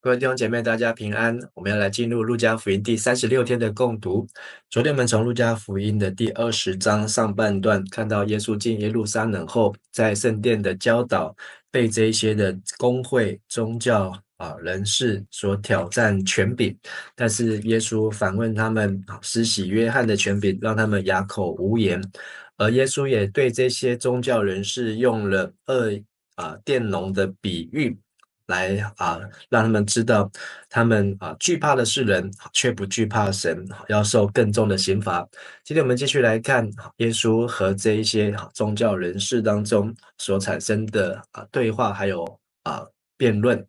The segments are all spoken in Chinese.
各位弟兄姐妹，大家平安。我们要来进入路加福音第36天的共读。昨天我们从路加福音的第20章上半段看到耶稣进耶路撒冷后，在圣殿的教导被这一些的公会宗教人士所挑战权柄，但是耶稣反问他们施洗约翰的权柄，让他们哑口无言。而耶稣也对这些宗教人士用了佃农的比喻。来让他们知道，他们惧怕的是人，却不惧怕神，要受更重的刑罚。今天我们继续来看耶稣和这一些宗教人士当中所产生的对话，还有辩论。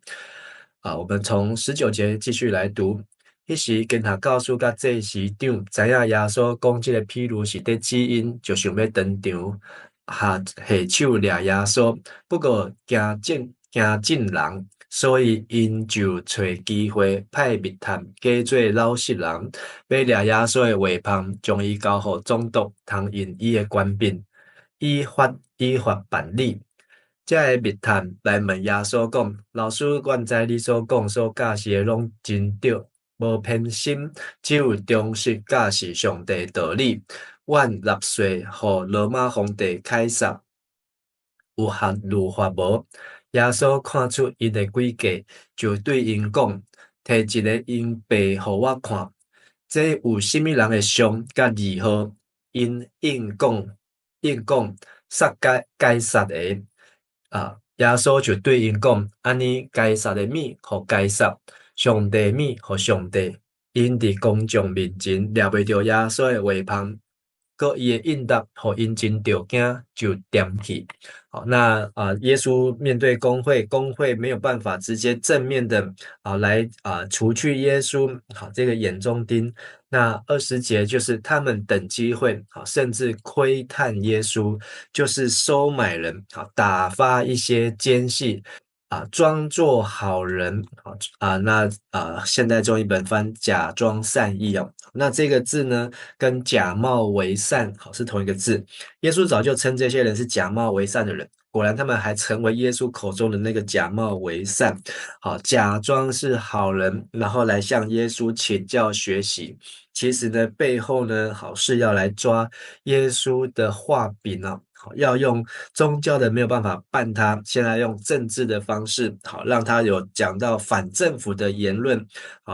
我们从19节继续来读。迄时跟他告诉甲这时长，知影耶稣讲这个譬如是在指引，就想要登场，下手掠耶稣，不过惊进人，所以因就找机会派密探假做老实人，要掠耶稣的话旁，将伊交予总督，通用伊的权柄，依法办理。这个密探来问耶稣讲：老师，阮知你所讲所教示的拢真对，无偏心，只有忠实教示上帝道理。阮纳税互罗马皇帝凯撒，有合律法无？耶稣看出因的诡计，就对因讲：摕一个银币互我看，这有甚物人的相甲字号？因应讲杀该杀的。耶稣就对因讲：安尼该杀的物互该杀，上帝物互上帝。因伫公众面前抓袂着耶稣的话旁，佮伊的应答，互因真着惊，就点去。好，那耶稣面对公会，公会没有办法直接正面的来除去耶稣这个眼中钉。那20节就是他们等机会甚至窥探耶稣，就是收买人打发一些奸细装作好人现代中译本翻假装善意那这个字呢，跟假冒为善是同一个字。耶稣早就称这些人是假冒为善的人，果然他们还成为耶稣口中的那个假冒为善，假装是好人，然后来向耶稣请教学习。其实呢，背后呢，是要来抓耶稣的画饼要用宗教的没有办法办他，现在用政治的方式，让他有讲到反政府的言论，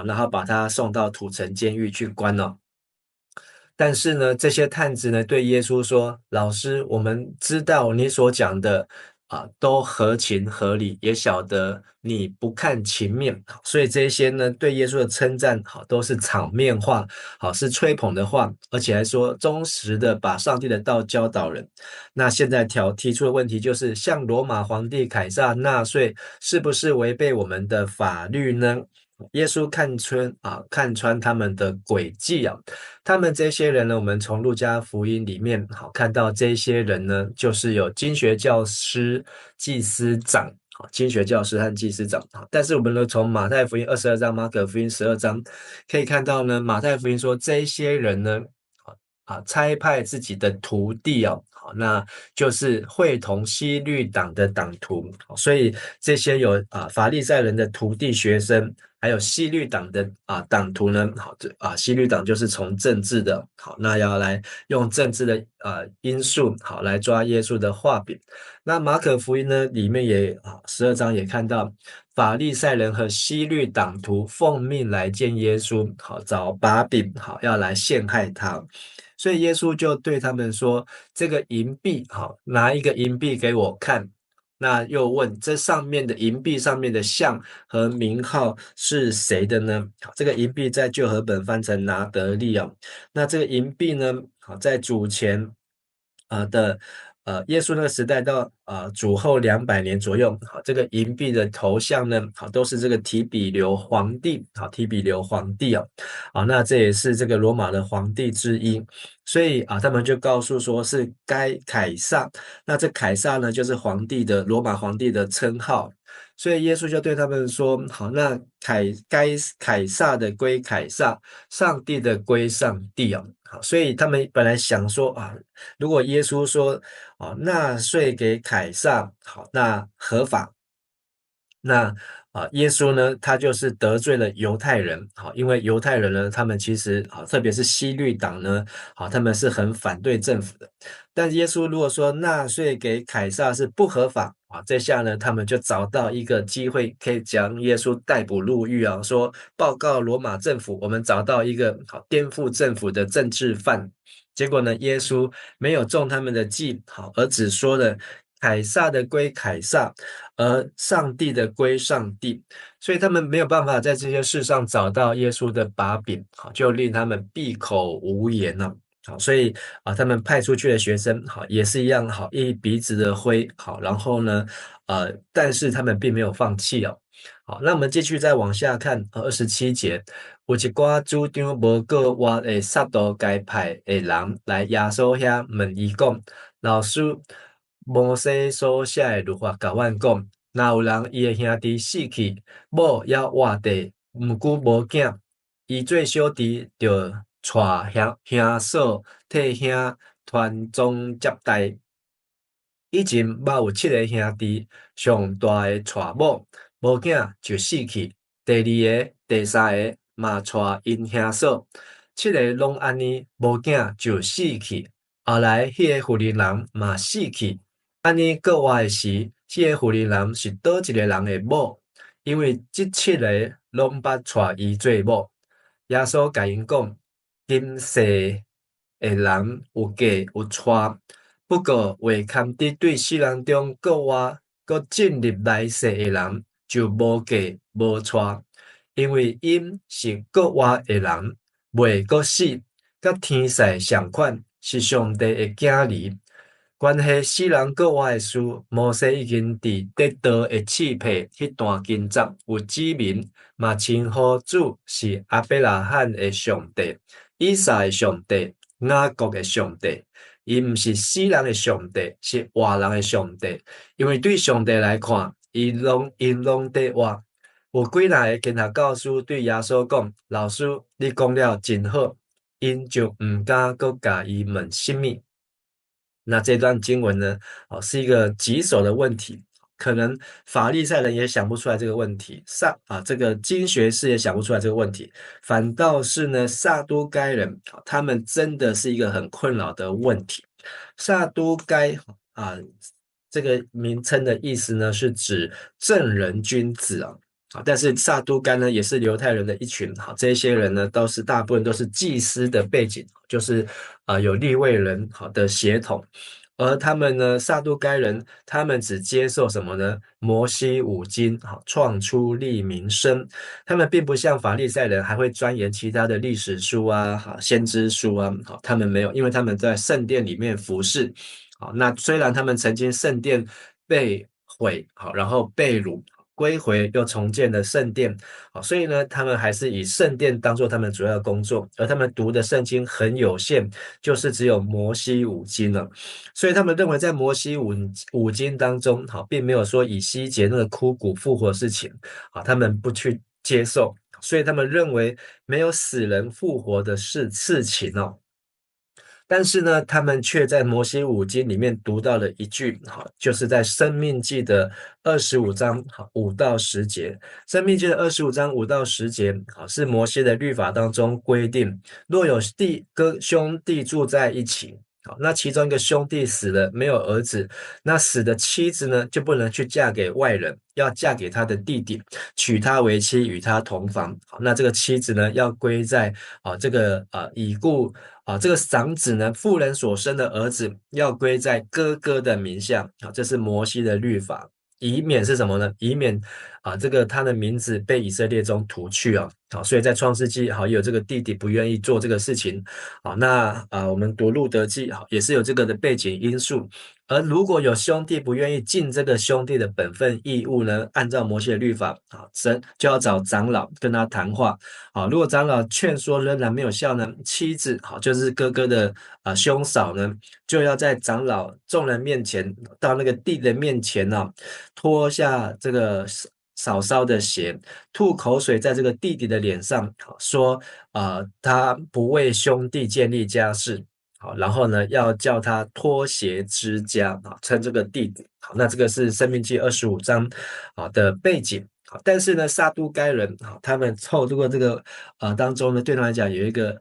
然后把他送到土城监狱去关了。但是呢，这些探子呢对耶稣说：老师，我们知道你所讲的都合情合理，也晓得你不看情面，所以这些呢对耶稣的称赞都是场面话，是吹捧的话，而且还说忠实的把上帝的道教导人。那现在提出的问题就是，向罗马皇帝凯撒纳税是不是违背我们的法律呢？耶稣看穿他们的诡计他们这些人呢，我们从路加福音里面看到这些人呢，就是有经学教师、祭司长，经学教师和祭司长。但是我们呢，从马太福音22章、马可福音12章可以看到呢，马太福音说这些人呢，差派自己的徒弟那就是会同希律党的党徒，所以这些有法利赛人的徒弟学生，还有希律党的党徒呢，希律党就是从政治的，那要来用政治的因素来抓耶稣的画饼。那马可福音呢里面也12章也看到法利赛人和希律党徒奉命来见耶稣，找把柄要来陷害他。所以耶稣就对他们说：这个银币，拿一个银币给我看。那又问这上面的银币上面的像和名号是谁的呢？这个银币在旧和本翻成拿得利那这个银币呢，在主前的耶稣那个时代到主后200年左右，这个银币的头像呢，都是这个提比留皇帝，提比留皇帝那这也是这个罗马的皇帝之一，所以他们就告诉说是该凯撒，那这凯撒呢就是罗马皇帝的称号，所以耶稣就对他们说：好，那凯撒的归凯撒，上帝的归上帝好，所以他们本来想说如果耶稣说纳税给凯撒，好，那合法。那耶稣呢，他就是得罪了犹太人，好，因为犹太人呢，他们其实特别是希律党呢，他们是很反对政府的。但耶稣如果说纳税给凯撒是不合法这下呢，他们就找到一个机会，可以将耶稣逮捕入狱说报告罗马政府，我们找到一个颠覆政府的政治犯。结果呢，耶稣没有中他们的计，而只说了凯撒的归凯撒，而上帝的归上帝，所以他们没有办法在这些事上找到耶稣的把柄，就令他们闭口无言了。好，所以他们派出去的学生，也是一样，一鼻子的灰，然后呢，但是他们并没有放弃哦。好，那我们继续再往下看，27节，有一寡主张无过活的撒都该派的人来耶稣遐问伊讲，老师，摩西所写的律法甲阮讲，若有人伊的兄弟死去，某也活地，毋久无囝，伊做小弟就带兄嫂替兄传宗接代。以前捌有7个兄弟，上大的带某，无囝就死去，第二个、第三个嘛带因兄嫂，7个拢安尼，无囝就死去。后来迄个妇人人嘛死去，安尼国活的时，迄个妇人人是倒一个人的某？因为这7个拢捌带伊做某。耶稣甲因讲，今世的人有嫁有娶，不过为堪伫对世人中国活、国进入来世的人，就无嫁无娶，因为因是国活的人，未国死，甲天使相款，是上帝的囝儿。关系世人国活的事，摩西已经伫得道的契配迄段经章有指明，嘛称呼主是阿伯拉罕的上帝、以撒的上帝、雅各的上帝。伊毋是死人的上帝，是活人的上帝。因为对上帝来看，因拢在活。有几个跟他教师对耶稣讲：“老师，你讲了真好。”因就毋敢搁甲伊问什么。那这段经文呢，是一个棘手的问题，可能法利赛人也想不出来这个问题，这个经学士也想不出来这个问题，反倒是呢，撒都该人，他们真的是一个很困扰的问题。撒都该这个名称的意思呢，是指正人君子但是撒都该呢，也是犹太人的一群这些人呢，大部分都是祭司的背景，就是有利未人的血统，而他们呢，撒都该人，他们只接受什么呢？摩西五经，创出利民生。他们并不像法利赛人，还会钻研其他的历史书先知书他们没有，因为他们在圣殿里面服侍。那虽然他们曾经圣殿被毁，然后被掳。归回又重建了圣殿，所以呢，他们还是以圣殿当作他们主要的工作，而他们读的圣经很有限，就是只有摩西五经了。所以他们认为在摩西五经当中，并没有说以西结那个枯骨复活的事情，他们不去接受，所以他们认为没有死人复活的事情但是呢，他们却在摩西五经里面读到了一句，就是在申命记的25章5到10节。申命记的25章5到10节，是摩西的律法当中规定，若有兄弟住在一起，那其中一个兄弟死了，没有儿子，那死的妻子呢，就不能去嫁给外人，要嫁给他的弟弟，娶她为妻，与他同房。那这个妻子呢，要归在这个已故这个长子呢，妇人所生的儿子要归在哥哥的名下这是摩西的律法，以免是什么呢？以免这个他的名字被以色列中涂去所以在创世纪也有这个弟弟不愿意做这个事情那我们读路得记也是有这个的背景因素。而如果有兄弟不愿意尽这个兄弟的本分义务呢，按照摩西的律法就要找长老跟他谈话如果长老劝说仍然没有效呢，妻子就是哥哥的兄嫂呢，就要在长老众人面前，到那个弟的面前脱下这个嫂嫂的鞋，吐口水在这个弟弟的脸上，说他不为兄弟建立家室好，然后呢，要叫他脱鞋之家啊，称这个地址。好，那这个是《申命记》25章的背景。好，但是呢，撒都该人他们透过这个当中呢，对他来讲有一个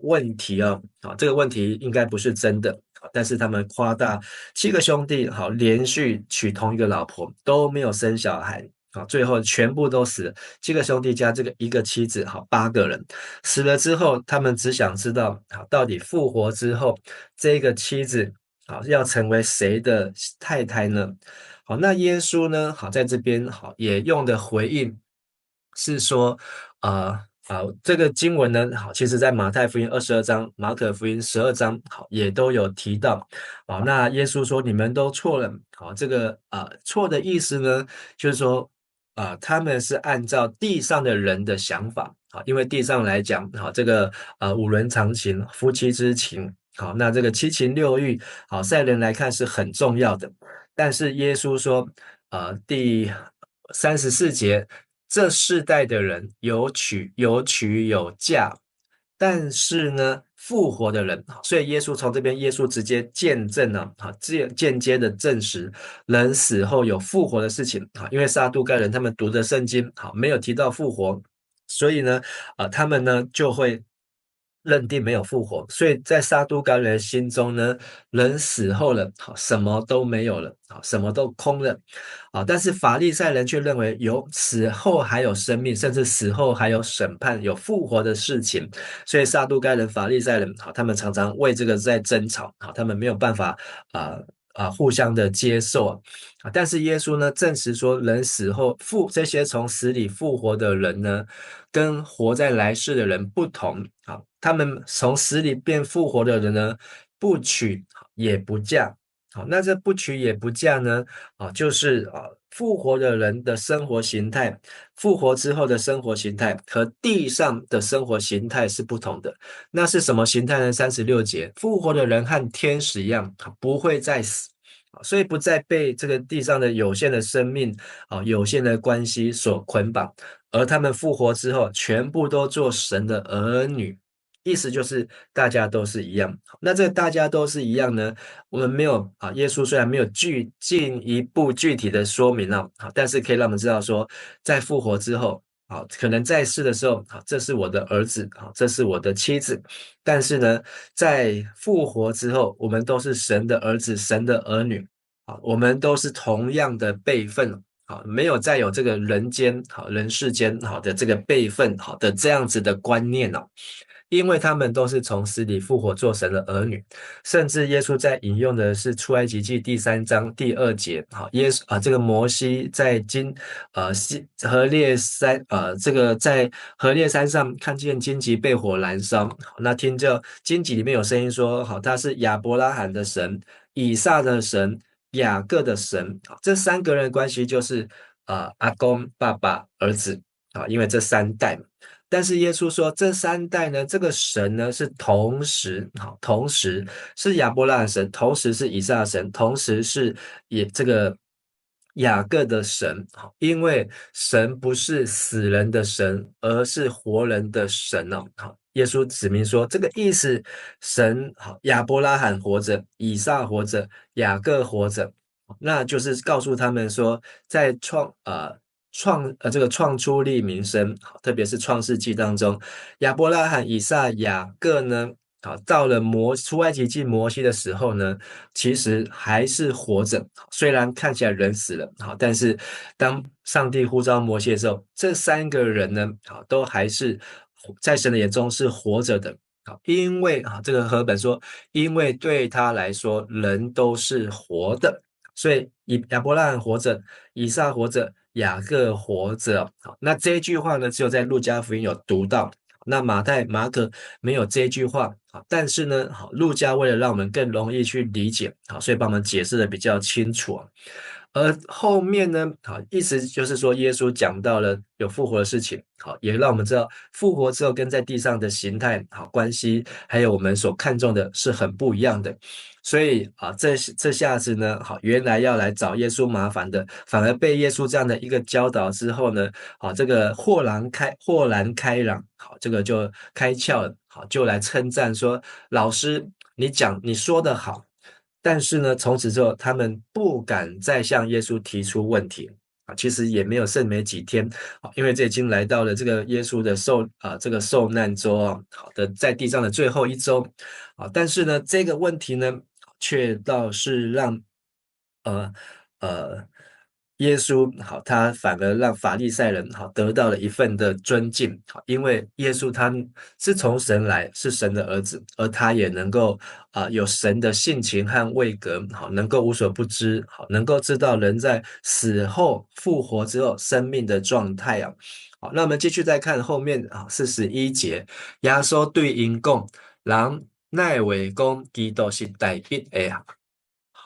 问题哦，这个问题应该不是真的，但是他们夸大7个兄弟连续娶同一个老婆都没有生小孩。最后全部都死了。7个兄弟加这个一个妻子，8个人死了之后，他们只想知道，到底复活之后，这个妻子，要成为谁的太太呢？好，那耶稣呢？在这边也用的回应是说，这个经文呢，其实在马太福音22章、马可福音12章，也都有提到。那耶稣说你们都错了。这个错的意思呢，就是说他们是按照地上的人的想法因为地上来讲这个五伦常情、夫妻之情那这个七情六欲在人来看是很重要的。但是耶稣说第34节，这世代的人有娶有嫁，但是呢，复活的人，所以耶稣从这边，耶稣直接见证了间接的证实人死后有复活的事情因为撒都该人他们读的圣经没有提到复活，所以呢他们呢就会认定没有复活，所以在撒都该人心中呢，人死后了什么都没有了什么都空了但是法利赛人却认为有死后还有生命，甚至死后还有审判，有复活的事情。所以撒都该人、法利赛人他们常常为这个在争吵他们没有办法互相的接受但是耶稣呢，证实说人死后这些从死里复活的人呢，跟活在来世的人不同他们从死里变复活的人呢，不娶也不嫁。那这不娶也不嫁呢就是复活的人的生活形态，复活之后的生活形态和地上的生活形态是不同的。那是什么形态呢？36节，复活的人和天使一样，不会再死。所以不再被这个地上的有限的生命有限的关系所捆绑，而他们复活之后，全部都做神的儿女。意思就是大家都是一样。那这大家都是一样呢？我们没有耶稣虽然没有进一步具体的说明但是可以让我们知道说，在复活之后可能在世的时候这是我的儿子这是我的妻子。但是呢，在复活之后，我们都是神的儿子、神的儿女我们都是同样的辈分没有再有这个人间人世间的这个辈分的这样子的观念因为他们都是从死里复活做神的儿女。甚至耶稣在引用的是出埃及记第3章第2节耶稣这个摩西在何烈山这个在何烈山上看见荆棘被火燃烧，那听着荆棘里面有声音说他是亚伯拉罕的神、以撒的神、雅各的神这3个人的关系就是阿公、爸爸、儿子因为这3代嘛。但是耶稣说，这3代呢，这个神呢是同时是亚伯拉罕神，同时是以撒神，同时是这个雅各的神。因为神不是死人的神，而是活人的神耶稣指明说，这个意思，神亚伯拉罕活着，以撒活着，雅各活着，那就是告诉他们说，在这个创出利民生，特别是创世纪当中，亚伯拉罕、以撒、雅各呢，到了出埃及记摩西的时候呢，其实还是活着，虽然看起来人死了，但是当上帝呼召摩西的时候，这3个人呢，都还是在神的眼中是活着的。因为这个和本说，因为对他来说，人都是活的，所以亚伯拉罕活着，以撒活着，雅各活着。那这一句话呢，只有在路加福音有读到，那马太、马可没有这一句话。但是呢，路加为了让我们更容易去理解，所以帮我们解释的比较清楚。而后面呢，意思就是说，耶稣讲到了有复活的事情，也让我们知道复活之后跟在地上的形态关系，还有我们所看重的是很不一样的。所以这下子呢，原来要来找耶稣麻烦的，反而被耶稣这样的一个教导之后呢，这个豁然开朗，这个就开窍了，就来称赞说，老师，你说的好。但是呢，从此之后，他们不敢再向耶稣提出问题啊。其实也没有剩没几天啊，因为这已经来到了这个耶稣的这个受难周啊，好的，在地上的最后一周啊。但是呢，这个问题呢，却倒是让呃呃耶稣好，他反而让法利赛人好得到了一份的尊敬好，因为耶稣他是从神来，是神的儿子，而他也能够有神的性情和位格，好，能够无所不知，好，能够知道人在死后复活之后生命的状态啊。好，那我们继续再看后面啊41节，耶稣对因讲，人乃为讲基督是代笔的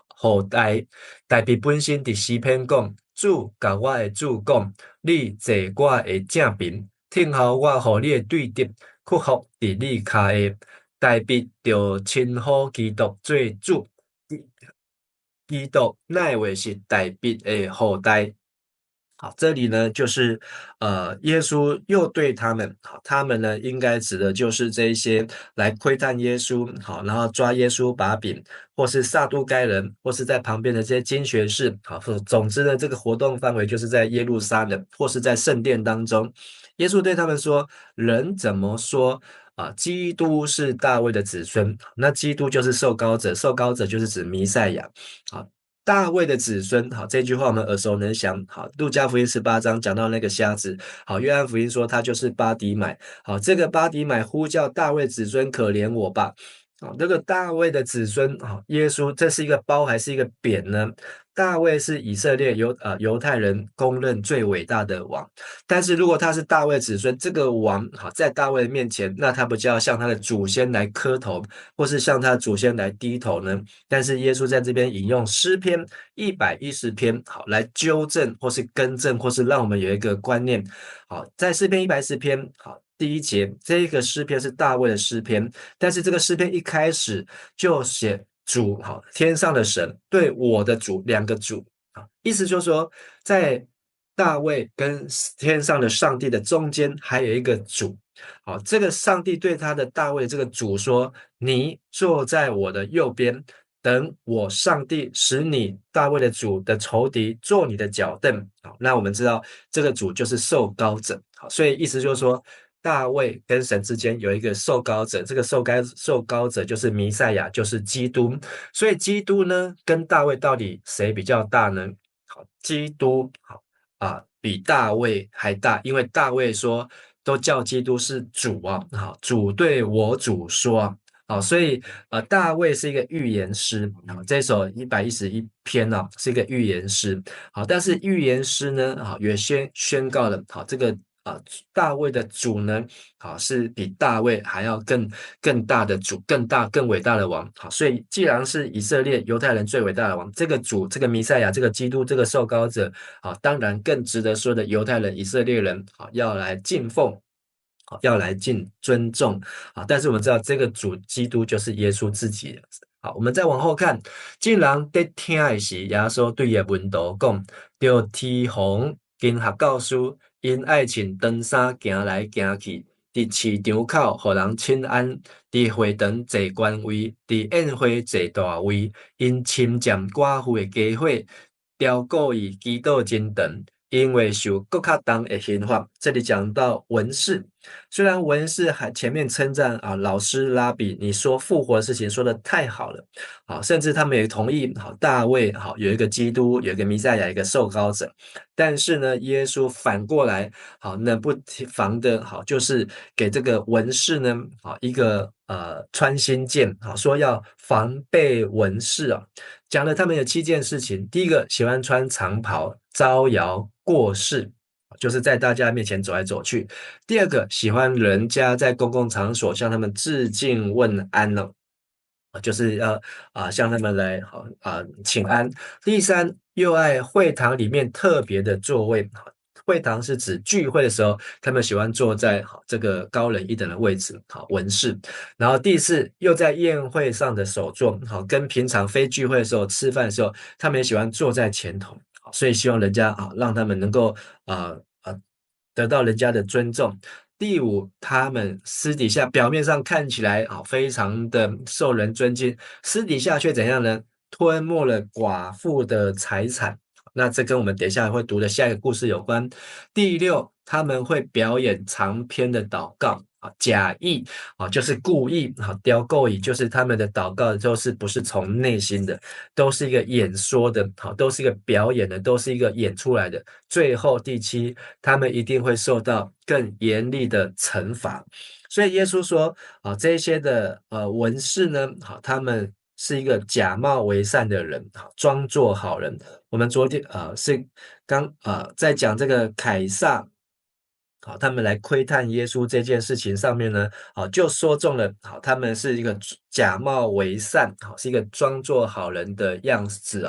后代，代笔本身伫诗篇讲，主甲我的主讲，你坐我的正边，听候我互你的对敌，屈服伫你骹下。代笔就称呼基督做主，基督乃为是代笔的后代。好，这里呢就是耶稣又对他们，好，他们呢应该指的就是这一些来窥探耶稣，好，然后抓耶稣把柄，或是撒都该人，或是在旁边的这些经学士，好，总之呢，这个活动范围就是在耶路撒冷或是在圣殿当中。耶稣对他们说：人怎么说基督是大卫的子孙？那基督就是受膏者，受膏者就是指弥赛亚。好，大卫的子孙，好，这句话我们耳熟能详。好，路加福音18章讲到那个瞎子，好，约翰福音说他就是巴迪买，好，这个巴迪买呼叫大卫子孙，可怜我吧。好，这个大卫的子孙，好，耶稣，这是一个褒还是一个贬呢？大卫是以色列犹太人公认最伟大的王，但是如果他是大卫子孙，这个王好在大卫面前，那他不就要向他的祖先来磕头，或是向他的祖先来低头呢？但是耶稣在这边引用诗篇110篇，好来纠正或是更正，或是让我们有一个观念。好，在诗篇110篇，好第1节，这个诗篇是大卫的诗篇，但是这个诗篇一开始就写主，好，天上的神对我的主，两个主，意思就是说，在大卫跟天上的上帝的中间还有一个主。好，这个上帝对他的大卫这个主说：你坐在我的右边，等我上帝使你大卫的主的仇敌做你的脚凳。好，那我们知道这个主就是受膏者。好，所以意思就是说，大卫跟神之间有一个受膏者，这个受膏者就是弥赛亚，就是基督。所以基督呢，跟大卫到底谁比较大呢？好，基督好比大卫还大，因为大卫说都叫基督是主啊，好，主对我主说啊。好，所以大卫是一个预言师，好，这首111篇呢是一个预言师，好，但是预言师呢，好也宣告了，好，这个大卫的主呢，好是比大卫还要更大的主，更大更伟大的王，好，所以既然是以色列犹太人最伟大的王，这个主，这个弥赛亚，这个基督，这个受膏者，好，当然更值得说的犹太人、以色列人，好要来敬奉。要来尊重啊！但是我们知道，这个主基督就是耶稣自己。好，我们再往后看，竟然在听的时，耶稣对耶门徒讲：着天皇跟学教师，因爱情长衫行来行去，伫市场口，互人请安；伫会堂坐官位，伫宴会坐大位，因侵占寡妇的家伙，雕故意基督真长。因为受更较重的刑罚，这里讲到文士，虽然文士还前面称赞老师拉比，你说复活的事情说的太好了，好，甚至他们也同意，好，大卫好有一个基督，有一个弥赛亚，一个受膏者，但是呢，耶稣反过来，好，冷不防的，好，就是给这个文士呢，好一个穿心箭，好，说要防备文士啊。讲了他们有7件事情，第一个喜欢穿长袍，招摇过市，就是在大家面前走来走去；第二个喜欢人家在公共场所向他们致敬问安呢，就是要向他们来请安；第三，又爱会堂里面特别的座位。会堂是指聚会的时候，他们喜欢坐在这个高人一等的位置，好文士。然后第四，又在宴会上的首座，好跟平常非聚会的时候吃饭的时候，他们也喜欢坐在前头，所以希望人家让他们能够得到人家的尊重。第五，他们私底下表面上看起来非常的受人尊敬，私底下却怎样呢？吞没了寡妇的财产。那这跟我们等一下会读的下一个故事有关。第六，他们会表演长篇的祷告假意就是故意雕构意，就是他们的祷告不是从内心的，都是一个演说的都是一个表演的，都是一个演出来的。最后第七，他们一定会受到更严厉的惩罚。所以耶稣说这些的文士呢他们是一个假冒为善的人装作好人。我们昨天是刚在讲这个凯撒他们来窥探耶稣这件事情上面呢就说中了他们是一个假冒为善是一个装作好人的样子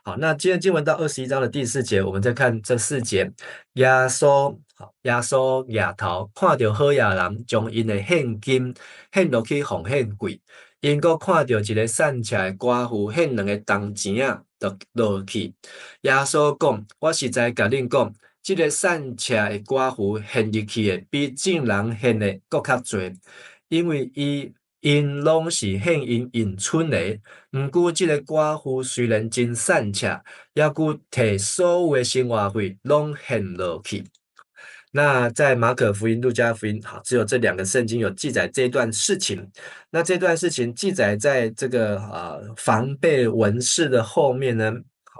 好，那今天经文到21章的第4节，我们再看这4节。耶稣抬头看到好野人将因的现金献落去奉献柜，因阁看到一个散车的寡妇献2个铜钱就落去。耶稣讲：我实在甲恁讲，这个散车的寡妇献入去的比正人献的搁较多，因为因拢是献因剩的。毋过这个寡妇虽然真散车，也顾摕所有的生活费拢献落去。那在马可福音、路加福音，只有这2个圣经有记载这段事情。那这段事情记载在这个防备文士的后面呢，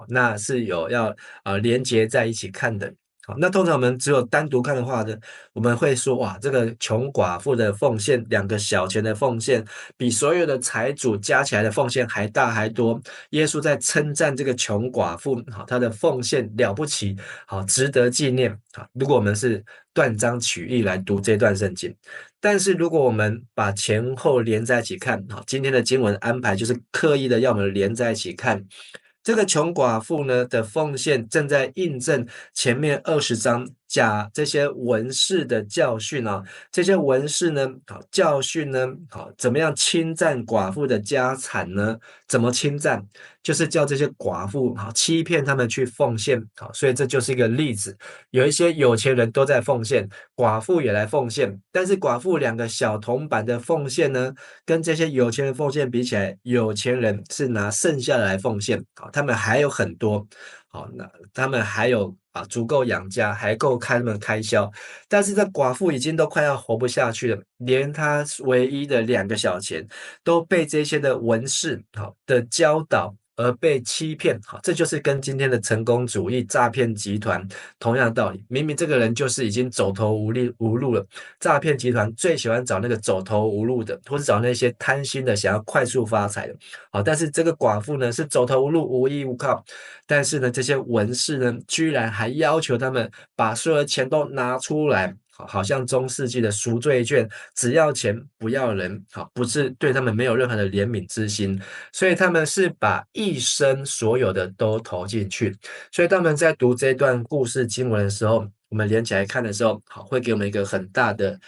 那是有要连结在一起看的。那通常我们只有单独看的话呢，我们会说哇，这个穷寡妇的奉献，2个小钱的奉献，比所有的财主加起来的奉献还大还多。耶稣在称赞这个穷寡妇，他的奉献了不起，值得纪念。如果我们是断章取义来读这段圣经，但是如果我们把前后连在一起看，今天的经文安排就是刻意的要我们连在一起看。这个穷寡妇呢的奉献正在印证前面20章这些文士的教训这些文士呢教训呢怎么样侵占寡妇的家产呢？怎么侵占？就是叫这些寡妇欺骗他们去奉献所以这就是一个例子。有一些有钱人都在奉献，寡妇也来奉献，但是寡妇2个小铜板的奉献呢，跟这些有钱人奉献比起来，有钱人是拿剩下的来奉献他们还有很多那他们还有足够养家，还够他们开销。但是这寡妇已经都快要活不下去了，连她唯一的2个小钱都被这些的文士的教导而被欺骗这就是跟今天的成功主义诈骗集团同样的道理。明明这个人就是已经走投无路了，诈骗集团最喜欢找那个走投无路的，或是找那些贪心的想要快速发财的但是这个寡妇呢是走投无路，无依无靠，但是呢这些文士呢居然还要求他们把所有的钱都拿出来，好像中世纪的赎罪券，只要钱不要人不是对他们没有任何的怜悯之心，所以他们是把一生所有的都投进去。所以他们在读这段故事经文的时候，我们连起来看的时候会给我们一个很大的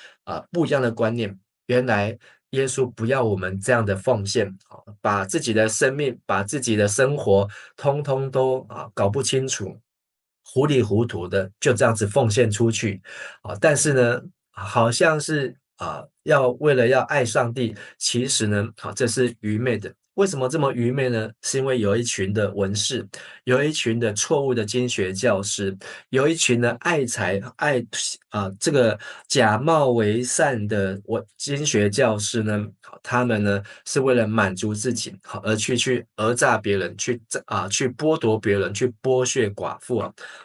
不一样的观念。原来耶稣不要我们这样的奉献把自己的生命，把自己的生活通通都搞不清楚，糊里糊涂的就这样子奉献出去但是呢好像是为了要爱上帝，其实呢这是愚昧的。为什么这么愚昧呢？是因为有一群的文士，有一群的错误的经学教师，有一群的这个假冒为善的经学教师呢，他们呢是为了满足自己而去讹诈别人，去剥夺别人，去剥削寡妇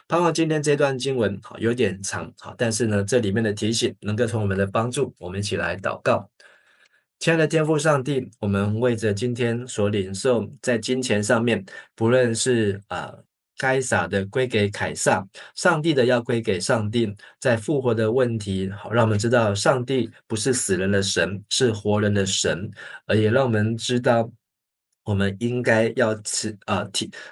盼望今天这段经文有点长但是呢这里面的提醒能够从我们的帮助，我们一起来祷告。亲爱的天父上帝，我们为着今天所领受在金钱上面，不论是该撒的归给凯撒，上帝的要归给上帝，在复活的问题让我们知道上帝不是死人的神，是活人的神，而也让我们知道我们应该要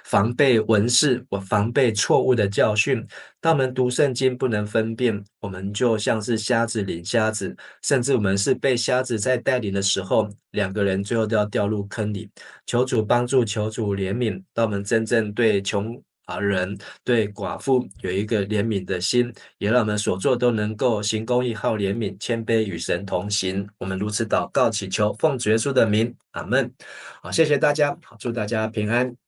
防备文士，防备错误的教训。当我们读圣经不能分辨，我们就像是瞎子领瞎子，甚至我们是被瞎子在带领的时候，2个人最后都要掉入坑里。求主帮助，求主怜悯，让我们真正对穷人，对寡妇有一个怜悯的心，也让我们所做都能够行公义、好怜悯、谦卑，与神同行。我们如此祷告祈求，奉主耶稣的名，阿门。好，谢谢大家，好，祝大家平安。